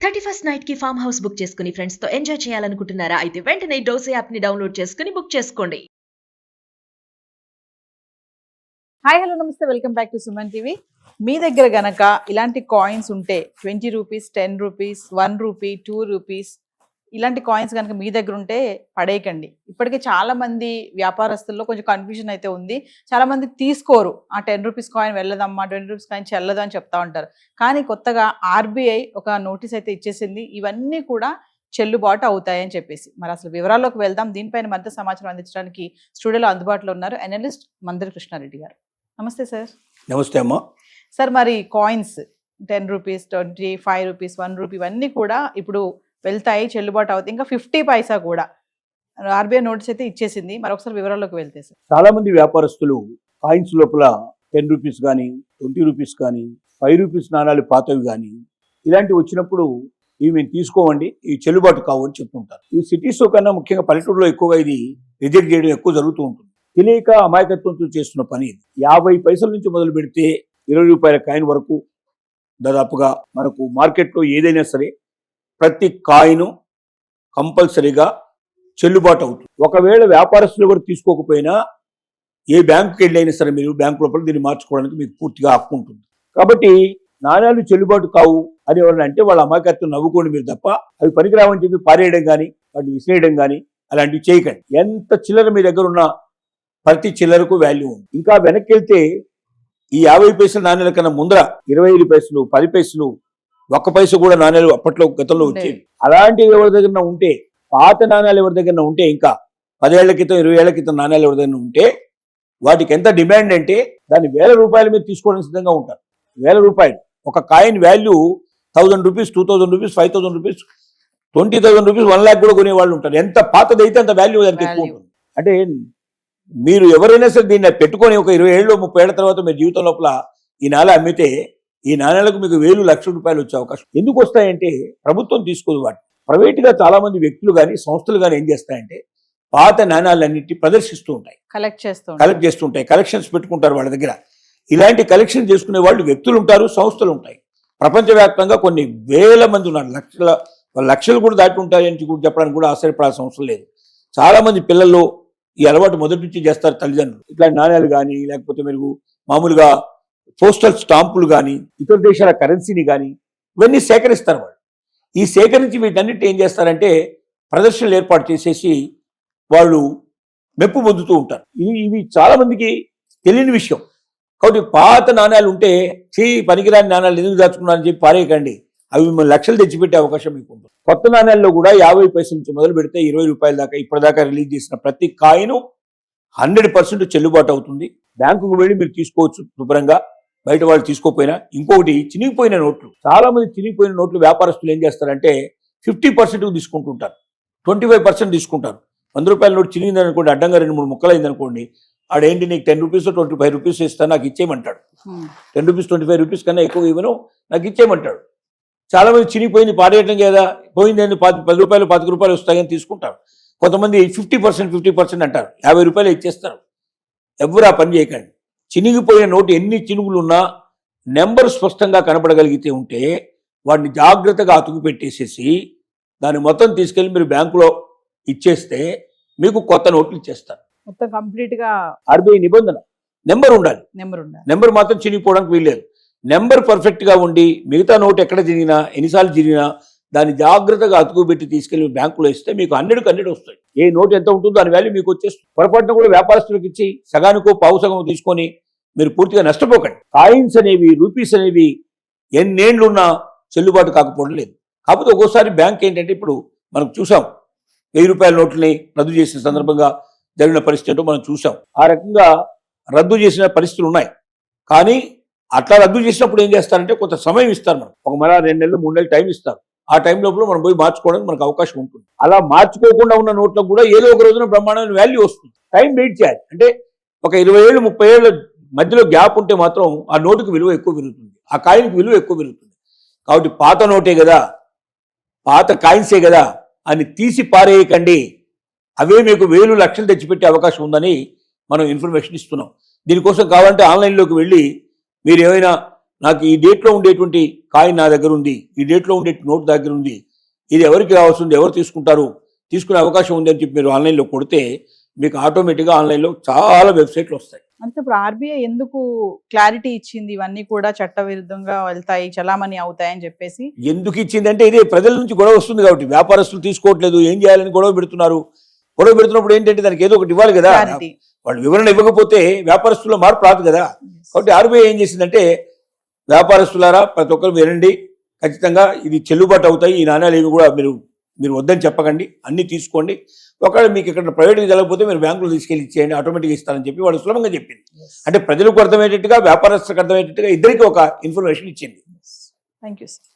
31st night కి farm house book చేసుకుని friends తో ఎంజాయ్ చేయాలనుకుంటున్నారా? అయితే వెంటనే డోసే యాప్ ని డౌన్లోడ్ చేసుకుని బుక్ చేసుకోండి. Hi hello namaste, welcome back to Suman TV. మీ దగ్గర గనక ఇలాంటి కాయిన్స్ ఉంటే 20 రూపీస్, 10 రూపీస్, 1 రూపీ, 2 రూపీస్ ఇలాంటి కాయిన్స్ కనుక మీ దగ్గర ఉంటే పడేయకండి. ఇప్పటికే చాలా మంది వ్యాపారస్తుల్లో కొంచెం కన్ఫ్యూజన్ అయితే ఉంది. చాలా మంది తీసుకోరు, ఆ 10 రూపీస్ కాయిన్ వెళ్ళదమ్మా, 20 రూపీస్ కాయిన్ చెల్లదు అని చెప్తా ఉంటారు. కానీ కొత్తగా ఆర్బీఐ ఒక నోటీస్ అయితే ఇచ్చేసింది, ఇవన్నీ కూడా చెల్లుబాటు అవుతాయని చెప్పేసి. మరి అసలు వివరాల్లోకి వెళ్దాం. దీనిపైన మరింత సమాచారం అందించడానికి స్టూడియోలో అందుబాటులో ఉన్నారు అనలిస్ట్ మందరి కృష్ణారెడ్డి గారు. నమస్తే సార్. నమస్తే అమ్మా. సార్, మరి కాయిన్స్ 10 రూపీస్, 20, 5 రూపీస్, 1 రూపీ ఇవన్నీ కూడా ఇప్పుడు వెళ్తాయి, చెల్లుబాటు అవుతాయి. ఇంకా 50 పైసా కూడా ఆర్బీఐ నోటీస్ అయితే ఇచ్చేసింది. మరొకసారి వివరాల్లోకి వెళ్తే సార్. చాలా మంది వ్యాపారస్తులు కాయిన్స్ లోపల 10 రూపీస్ కానీ, 20 రూపీస్ కానీ, 5 రూపీస్ నాణాలు పాతవి కానీ ఇలాంటివి వచ్చినప్పుడు ఇవి మేము తీసుకోమండి, ఇవి చెల్లుబాటు కావు అని చెప్తుంటారు. ఈ సిటీస్ కన్నా ముఖ్యంగా పల్లెటూరులో ఎక్కువగా ఇది రిజెక్ట్ చేయడం ఎక్కువ జరుగుతూ ఉంటుంది. తెలియక అమాయకత్వంతో చేస్తున్న పని ఇది. 50 పైసల నుంచి మొదలు పెడితే 20 రూపాయల కాయిన్ వరకు దాదాపుగా మనకు మార్కెట్లో ఏదైనా సరే ప్రతి కాయిన్ కంపల్సరీగా చెల్లుబాటు అవుతుంది. ఒకవేళ వ్యాపారస్తులు ఎవరు తీసుకోకపోయినా ఏ బ్యాంకుకి వెళ్ళైనా సరే మీరు బ్యాంకు లోపల దీన్ని మార్చుకోవడానికి మీకు పూర్తిగా హక్కు ఉంటుంది. కాబట్టి నాణ్యాలు చెల్లుబాటు కావు అని ఎవరైనా అంటే వాళ్ళ అమాయకత్వం నవ్వుకోండి మీరు తప్ప, అవి పనికిరావని చెప్పి పారేయడం కానీ వాటిని విసిరేయడం కానీ అలాంటివి చేయకండి. ఎంత చిల్లర మీ దగ్గర ఉన్న ప్రతి చిల్లరకు వాల్యూ ఉంది. ఇంకా వెనక్కి వెళ్తే ఈ 50 పైసల నాణ్యాల కన్నా ముందర 25 పైసలు, 10 పైసలు, 1 పైస కూడా నాణ్యాలు అప్పట్లో గతంలో వచ్చేవి. అలాంటివి ఎవరి దగ్గర ఉంటే, పాత నాణ్యాలు ఎవరి దగ్గర ఉంటే, ఇంకా 10 ఏళ్ల క్రితం 20 ఏళ్ల క్రితం నాణ్యాలు ఎవరి దగ్గర ఉంటే వాటికి ఎంత డిమాండ్ అంటే దాన్ని 1000 రూపాయల మీద తీసుకోవడానికి సిద్ధంగా ఉంటారు. 1000 రూపాయలు ఒక coin value 1000 rupees, 2000 rupees, 5000 rupees, 20,000 rupees, 1 lakh కూడా కొనేవాళ్ళు ఉంటారు. ఎంత పాతదైతే అంత వాల్యూ దానికి ఎక్కువ ఉంటుంది. అంటే మీరు ఎవరైనా సరే దీన్ని పెట్టుకొని ఒక 20 ఏళ్ళు 30 ఏళ్ల తర్వాత మీరు జీవితం లోపల ఈ నాణ్యాలు అమ్మితే ఈ నాణ్యాలకు మీకు 1000 లక్షల రూపాయలు వచ్చే అవకాశం. ఎందుకు వస్తాయంటే ప్రభుత్వం తీసుకోదు వాటిని. ప్రైవేట్గా చాలా మంది వ్యక్తులు కానీ సంస్థలు కానీ ఏం చేస్తాయంటే పాత నాణ్యాలన్నింటినీ ప్రదర్శిస్తూ ఉంటాయి, కలెక్ట్ చేస్తుంటాయి, కలెక్షన్స్ పెట్టుకుంటారు వాళ్ళ దగ్గర. ఇలాంటి కలెక్షన్ చేసుకునే వాళ్ళు వ్యక్తులు ఉంటారు, సంస్థలు ఉంటాయి. ప్రపంచవ్యాప్తంగా కొన్ని వేల మంది ఉన్నారు, లక్షలు కూడా దాటి ఉంటాయని కూడా చెప్పడానికి కూడా ఆశ్చర్యపడాల్సిన అవసరం లేదు. చాలా మంది పిల్లల్లో ఈ అలవాటు మొదటి నుంచి చేస్తారు తల్లిదండ్రులు. ఇట్లాంటి నాణ్యాలు కానీ లేకపోతే మీరు మామూలుగా పోస్టల్ స్టాంపులు కానీ ఇతర దేశాల కరెన్సీని కానీ ఇవన్నీ సేకరిస్తారు వాళ్ళు. ఈ సేకరించి వీటన్నిటి ఏం చేస్తారంటే ప్రదర్శనలు ఏర్పాటు చేసేసి వాళ్ళు మెప్పు పొందుతూ ఉంటారు. ఇవి చాలా మందికి తెలియని విషయం. కాబట్టి పాత నాణ్యాలు ఉంటే పనికిరాని నాణ్యాలు ఎందుకు దాచుకున్నారని చెప్పి పారేయకండి, అవి మిమ్మల్ని లక్షలు తెచ్చిపెట్టే అవకాశం మీకు ఉంటుంది. కొత్త నాణ్యాల్లో కూడా 50 పైసల నుంచి మొదలు పెడితే 20 రూపాయల దాకా ఇప్పటిదాకా రిలీజ్ చేసిన ప్రతి కాయిన్ 100% చెల్లుబాటు అవుతుంది. బ్యాంకుకు వెళ్ళి మీరు తీసుకోవచ్చు శుభ్రంగా, బయట వాళ్ళు తీసుకోకపోయినా. ఇంకొకటి, చినిగిపోయిన నోట్లు. చాలా మంది చినిగిపోయిన నోట్లు వ్యాపారస్తులు ఏం చేస్తారంటే 50% తీసుకుంటుంటారు, 25% తీసుకుంటారు. 100 రూపాయల నోటు చినిగింది అనుకోండి, అడ్డంగా 2-3 ముక్కలు అయింది అనుకోండి, ఆడేంటి నీకు 10 రూపీస్ 25 రూపీస్ ఇస్తాను నాకు ఇచ్చేయమంటాడు. 10 రూపీస్ 25 రూపీస్ కన్నా ఎక్కువ ఇవ్వను నాకు ఇచ్చేయమంటాడు. చాలా మంది చినిగిపోయింది పారేయటం కదా, పోయింది 10 రూపాయలు 20 రూపాయలు వస్తాయని తీసుకుంటారు. కొంతమంది 50% అంటారు, 50 రూపాయలు ఇచ్చేస్తారు. ఎవరు ఆ పని చేయకండి. చినిగిపోయిన నోటు ఎన్ని చినుగులున్నా నెంబర్ స్పష్టంగా కనపడగలిగితే ఉంటే వాటిని జాగ్రత్తగా అతుకు పెట్టేసేసి దాన్ని మొత్తం తీసుకెళ్ళి మీరు బ్యాంకులో ఇచ్చేస్తే మీకు కొత్త నోట్లు ఇచ్చేస్తారు. మొత్తం కంప్లీట్ గా ఆర్బీఐ నిబంధన నెంబర్ ఉండాలి. నెంబర్ మాత్రం చినిగిపోవడానికి వీల్లేదు. నెంబర్ పర్ఫెక్ట్ గా ఉండి మిగతా నోటు ఎక్కడ జరిగినా ఎన్నిసార్లు జరిగినా దాన్ని జాగ్రత్తగా అతుకు పెట్టి తీసుకెళ్లి బ్యాంకులో ఇస్తే మీకు 100 వస్తాయి. ఏ నోటు ఎంత ఉంటుందో దాని వాల్యూ మీకు వచ్చేస్తుంది. పొరపాటున కూడా వ్యాపారస్తులకు ఇచ్చి సగానికో పావు సగం తీసుకొని మీరు పూర్తిగా నష్టపోకండి. కాయిన్స్ అనేవి, రూపీస్ అనేవి ఎన్నేళ్లున్నా చెల్లుబాటు కాకపోవడం లేదు. కాకపోతే ఒక్కోసారి బ్యాంక్ ఏంటంటే ఇప్పుడు మనం చూసాం 1000 రూపాయల నోట్లని రద్దు చేసిన సందర్భంగా జరిగిన పరిస్థితి మనం చూసాం. ఆ రకంగా రద్దు చేసిన పరిస్థితులు ఉన్నాయి. కానీ అట్లా రద్దు చేసినప్పుడు ఏం చేస్తారంటే కొంత సమయం ఇస్తారు. మనం ఒక 2 నెలలు 3 నెలలు టైం ఇస్తారు. ఆ టైం లోపల మనం పోయి మార్చుకోవడానికి మనకు అవకాశం ఉంటుంది. అలా మార్చుకోకుండా ఉన్న నోట్లకు కూడా ఏదో ఒక రోజున బ్రహ్మాండమైన వాల్యూ వస్తుంది. టైం వెయిట్ చేయాలి. అంటే ఒక 20 ఏళ్ళు 30 ఏళ్ళ మధ్యలో గ్యాప్ ఉంటే మాత్రం ఆ నోటుకు విలువ ఎక్కువ పెరుగుతుంది, ఆ కాయిన్కి విలువ ఎక్కువ పెరుగుతుంది. కాబట్టి పాత నోటే కదా, పాత కాయిన్సే కదా అని తీసి పారేయకండి. అవే మీకు 1000 లక్షలు తెచ్చిపెట్టే అవకాశం ఉందని మనం ఇన్ఫర్మేషన్ ఇస్తున్నాం. దీనికోసం కావాలంటే ఆన్లైన్లోకి వెళ్ళి మీరు ఏమైనా నాకు ఈ డేట్లో ఉండేటువంటి కాయిన్ నా దగ్గర ఉంది, ఈ డేట్లో ఉండే నోట్ దగ్గర ఉంది, ఇది ఎవరికి కావాల్సింది, ఎవరు తీసుకుంటారు, తీసుకునే అవకాశం ఉంది అని చెప్పి మీరు ఆన్లైన్లో కొడితే మీకు ఆటోమేటిక్గా ఆన్లైన్లో చాలా వెబ్సైట్లు వస్తాయి. అంటే ఇప్పుడు ఆర్బీఐ ఎందుకు క్లారిటీ ఇచ్చింది ఇవన్నీ కూడా చట్ట విరుద్ధంగా వెళ్తాయి, చలామణి అవుతాయి అని చెప్పేసి? ఎందుకు ఇచ్చిందంటే ఇదే ప్రజల నుంచి గొడవ వస్తుంది కాబట్టి, వ్యాపారస్తులు తీసుకోవట్లేదు, ఏం చేయాలని గొడవ పెడుతున్నారు. గొడవ పెడుతున్నప్పుడు ఏంటంటే దానికి ఏదో ఒకటి ఇవ్వాలి కదా, క్లారిటీ. వాళ్ళు వివరణ ఇవ్వకపోతే వ్యాపారస్తుల్లో మార్పు రాదు కదా. కాబట్టి ఆర్బీఐ ఏం చేసిందంటే, వ్యాపారస్తులారా ప్రతి ఒక్కరు వినండి, ఖచ్చితంగా ఇది చెల్లుబాటు అవుతాయి, ఈ నాణ్యాలు ఏవి కూడా మీరు వద్దని చెప్పకండి, అన్ని తీసుకోండి, ఒకవేళ మీకు ఇక్కడ ప్రైవేట్గా జరగకపోతే మీరు బ్యాంకులో తీసుకెళ్ళి ఇచ్చేయండి, ఆటోమేటిక్గా ఇస్తారని చెప్పి వాళ్ళు సులభంగా చెప్పింది. అంటే ప్రజలకు అర్థమయ్యేటట్టుగా, వ్యాపారస్తులకు అర్థమయ్యేటట్టుగా ఇద్దరికి ఒక ఇన్ఫర్మేషన్ ఇచ్చింది. Thank you sir.